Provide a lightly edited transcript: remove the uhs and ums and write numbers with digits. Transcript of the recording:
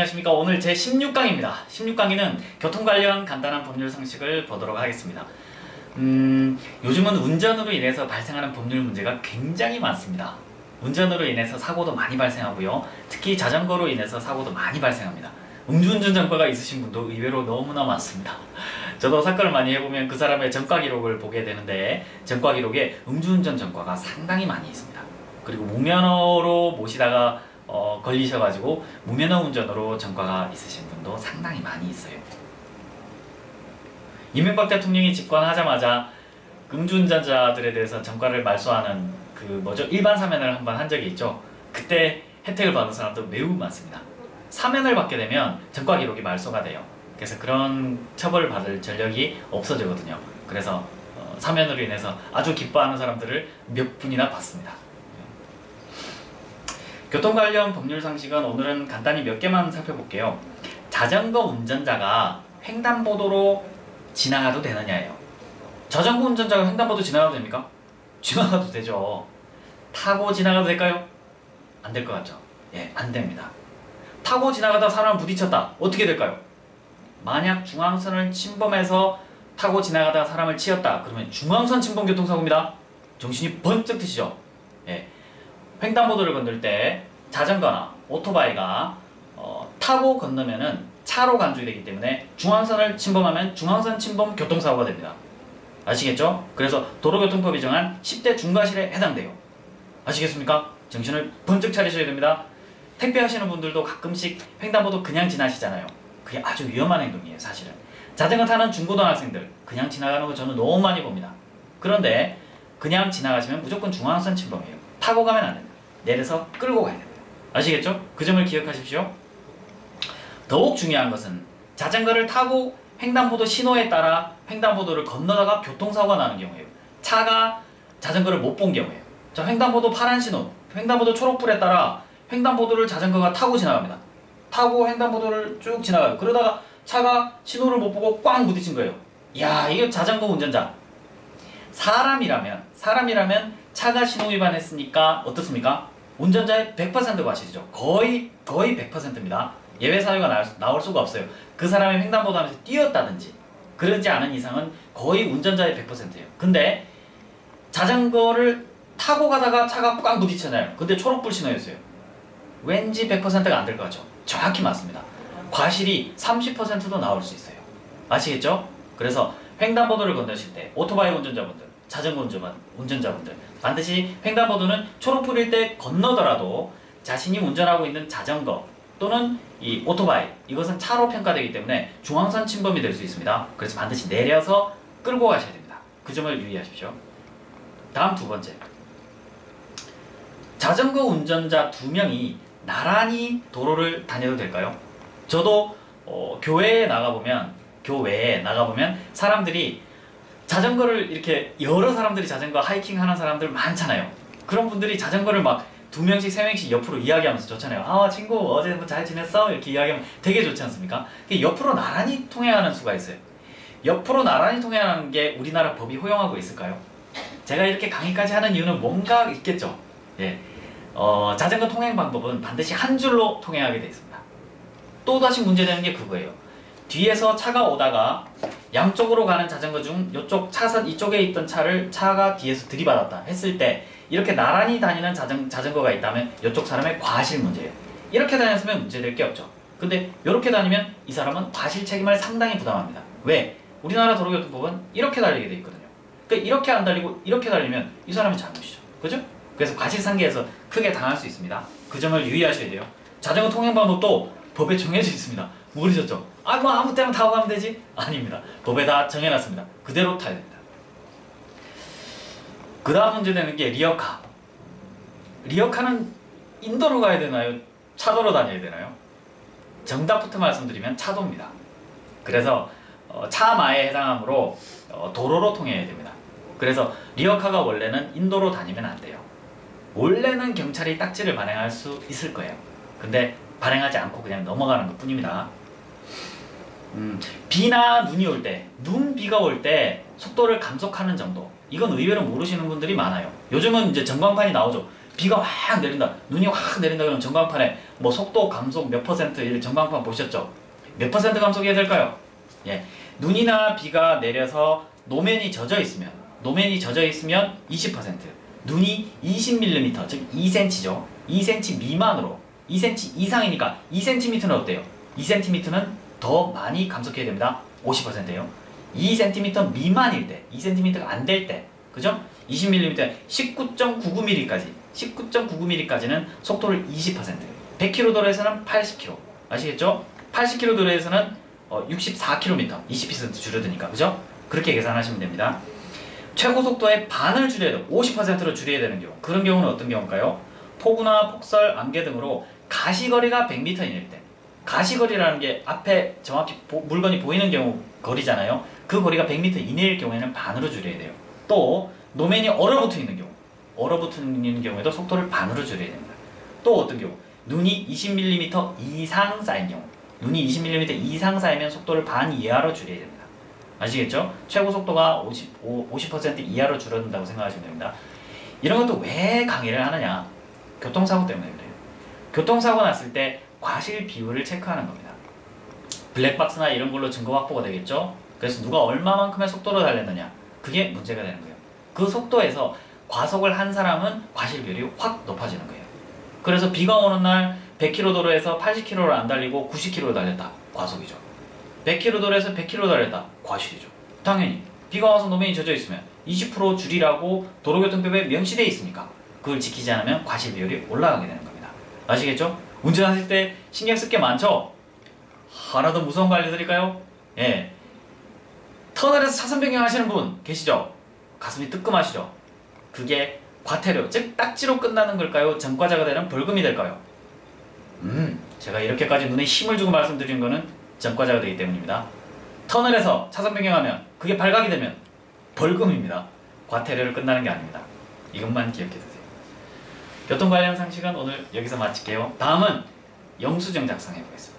안녕하십니까. 오늘 제 16강입니다. 16강에는 교통 관련 간단한 법률 상식을 보도록 하겠습니다. 요즘은 운전으로 인해서 발생하는 법률 문제가 굉장히 많습니다. 운전으로 인해서 사고도 많이 발생하고요. 특히 자전거로 인해서 사고도 많이 발생합니다. 음주운전 전과가 있으신 분도 의외로 너무나 많습니다. 저도 사건을 많이 해보면 그 사람의 전과 기록을 보게 되는데 전과 기록에 음주운전 전과가 상당히 많이 있습니다. 그리고 무면허로 모시다가 걸리셔가지고 무면허 운전으로 전과가 있으신 분도 상당히 많이 있어요. 이명박 대통령이 집권하자마자 음주운전자들에 대해서 전과를 말소하는 일반 사면을 한번 한 적이 있죠. 그때 혜택을 받은 사람도 매우 많습니다. 사면을 받게 되면 전과 기록이 말소가 돼요. 그래서 그런 처벌을 받을 전력이 없어지거든요. 그래서 사면으로 인해서 아주 기뻐하는 사람들을 몇 분이나 봤습니다. 교통 관련 법률 상식은 오늘은 간단히 몇 개만 살펴볼게요. 자전거 운전자가 횡단보도로 지나가도 되느냐예요. 자전거 운전자가 횡단보도 지나가도 됩니까? 지나가도 되죠. 타고 지나가도 될까요? 안 될 것 같죠? 예, 안 됩니다. 타고 지나가다 사람을 부딪혔다. 어떻게 될까요? 만약 중앙선을 침범해서 타고 지나가다 사람을 치였다. 그러면 중앙선 침범 교통사고입니다. 정신이 번쩍 드시죠? 예. 횡단보도를 건널 때 자전거나 오토바이가 타고 건너면은 차로 간주이 되기 때문에 중앙선을 침범하면 중앙선 침범 교통사고가 됩니다. 아시겠죠? 그래서 도로교통법이 정한 10대 중과실에 해당돼요. 아시겠습니까? 정신을 번쩍 차리셔야 됩니다. 택배 하시는 분들도 가끔씩 횡단보도 그냥 지나시잖아요. 그게 아주 위험한 행동이에요, 사실은. 자전거 타는 중고등학생들 그냥 지나가는 거 저는 너무 많이 봅니다. 그런데 그냥 지나가시면 무조건 중앙선 침범이에요. 타고 가면 안 됩니다. 내려서 끌고 가야 됩니다. 아시겠죠? 그 점을 기억하십시오. 더욱 중요한 것은 자전거를 타고 횡단보도 신호에 따라 횡단보도를 건너다가 교통사고가 나는 경우예요. 차가 자전거를 못 본 경우예요. 자, 횡단보도 파란 신호, 횡단보도 초록불에 따라 횡단보도를 자전거가 타고 지나갑니다. 타고 횡단보도를 쭉 지나가요. 그러다가 차가 신호를 못 보고 꽝 부딪힌 거예요. 이야, 이게 자전거 운전자. 사람이라면 차가 신호 위반했으니까 어떻습니까? 운전자의 100% 과실이죠. 거의 100%입니다. 예외 사유가 나올 수가 없어요. 그 사람이 횡단보도 하면서 뛰었다든지 그러지 않은 이상은 거의 운전자의 100%예요. 근데 자전거를 타고 가다가 차가 꽝 부딪혔나요? 근데 초록불 신호였어요. 왠지 100%가 안 될 것 같죠? 정확히 맞습니다. 과실이 30%도 나올 수 있어요. 아시겠죠? 그래서 횡단보도를 건너실 때 오토바이 운전자분들, 자전거 운전자분들 반드시 횡단보도는 초록불일 때 건너더라도 자신이 운전하고 있는 자전거 또는 이 오토바이 이것은 차로 평가되기 때문에 중앙선 침범이 될 수 있습니다. 그래서 반드시 내려서 끌고 가셔야 됩니다. 그 점을 유의하십시오. 다음 두 번째, 자전거 운전자 2명이 나란히 도로를 다녀도 될까요? 저도 교외에 나가보면 사람들이 자전거를 이렇게 여러 사람들이 자전거 하이킹 하는 사람들 많잖아요. 그런 분들이 자전거를 막 2명씩 3명씩 옆으로 이야기하면서 좋잖아요. 아, 친구 어제 뭐 잘 지냈어? 이렇게 이야기하면 되게 좋지 않습니까? 옆으로 나란히 통행하는 수가 있어요. 옆으로 나란히 통행하는 게 우리나라 법이 허용하고 있을까요? 제가 이렇게 강의까지 하는 이유는 뭔가 있겠죠. 예. 자전거 통행 방법은 반드시 한 줄로 통행하게 되어 있습니다. 또다시 문제되는 게 그거예요. 뒤에서 차가 오다가 양쪽으로 가는 자전거 중 이쪽 차선 이쪽에 있던 차가 뒤에서 들이받았다 했을 때 이렇게 나란히 다니는 자전거가 있다면 이쪽 사람의 과실 문제예요. 이렇게 다녔으면 문제될 게 없죠. 근데 이렇게 다니면 이 사람은 과실 책임을 상당히 부담합니다. 왜? 우리나라 도로교통법은 이렇게 달리게 돼 있거든요. 그러니까 이렇게 안 달리고 이렇게 달리면 이 사람이 잘못이죠. 그죠? 그래서 과실상계에서 크게 당할 수 있습니다. 그 점을 유의하셔야 돼요. 자전거 통행 방법도 법에 정해져 있습니다. 모르셨죠? 뭐 아무 때나 타고 가면 되지? 아닙니다. 법에 다 정해놨습니다. 그대로 타야 됩니다. 그 다음 문제 되는 게 리어카. 리어카는 인도로 가야 되나요? 차도로 다녀야 되나요? 정답부터 말씀드리면 차도입니다. 그래서 차마에 해당하므로 도로로 통해야 됩니다. 그래서 리어카가 원래는 인도로 다니면 안 돼요. 원래는 경찰이 딱지를 발행할 수 있을 거예요. 근데 발행하지 않고 그냥 넘어가는 것 뿐입니다. 비나 눈이 올 때, 비가 올 때 속도를 감속하는 정도, 이건 의외로 모르시는 분들이 많아요. 요즘은 이제 전광판이 나오죠. 비가 확 내린다, 눈이 확 내린다 그러면 전광판에 뭐 속도 감속 몇 퍼센트 이런 전광판 보셨죠? 몇 퍼센트 감속해야 될까요? 예, 눈이나 비가 내려서 노면이 젖어 있으면 20%, 눈이 20mm 즉 2cm죠. 2cm 미만으로 2cm 이상이니까 2cm는 어때요? 2cm는 더 많이 감속해야 됩니다. 50%예요. 2cm 미만일 때, 2cm가 안 될 때, 그죠? 20mm, 19.99mm까지는 속도를 20%, 100km 도로에서는 80km, 아시겠죠? 80km 도로에서는 64km, 20% 줄어드니까, 그죠? 그렇게 계산하시면 됩니다. 최고 속도의 반을 줄여야 돼요. 50%로 줄여야 되는 경우. 그런 경우는 어떤 경우일까요? 폭우나 폭설, 안개 등으로 가시거리가 100m 이내일 때. 가시거리라는 게 앞에 정확히 물건이 보이는 경우 거리잖아요. 그 거리가 100m 이내일 경우에는 반으로 줄여야 돼요. 또 노면이 얼어붙어 있는 경우, 얼어붙어 있는 경우에도 속도를 반으로 줄여야 됩니다. 또 어떤 경우? 눈이 20mm 이상 쌓인 경우. 눈이 20mm 이상 쌓이면 속도를 반 이하로 줄여야 됩니다. 아시겠죠? 최고 속도가 50% 이하로 줄어든다고 생각하시면 됩니다. 이런 것도 왜 강의를 하느냐? 교통사고 때문에 그래요. 교통사고 났을 때 과실 비율을 체크하는 겁니다. 블랙박스나 이런 걸로 증거 확보가 되겠죠? 그래서 누가 얼마만큼의 속도로 달렸느냐? 그게 문제가 되는 거예요. 그 속도에서 과속을 한 사람은 과실 비율이 확 높아지는 거예요. 그래서 비가 오는 날 100km 도로에서 80km를 안 달리고 90km를 달렸다. 과속이죠. 100km 도로에서 100km 달렸다. 과실이죠. 당연히 비가 와서 노면이 젖어 있으면 20% 줄이라고 도로교통법에 명시되어 있으니까 그걸 지키지 않으면 과실 비율이 올라가게 되는 겁니다. 아시겠죠? 운전하실 때 신경 쓸 게 많죠? 하나 더 무서운 거 알려드릴까요? 예. 터널에서 차선 변경하시는 분 계시죠? 가슴이 뜨끔하시죠? 그게 과태료, 즉 딱지로 끝나는 걸까요? 전과자가 되는 벌금이 될까요? 제가 이렇게까지 눈에 힘을 주고 말씀드린 거는 전과자가 되기 때문입니다. 터널에서 차선 변경하면 그게 발각이 되면 벌금입니다. 과태료를 끝나는 게 아닙니다. 이것만 기억해 두세요. 교통 관련 상식은 오늘 여기서 마칠게요. 다음은 영수증 작성해 보겠습니다.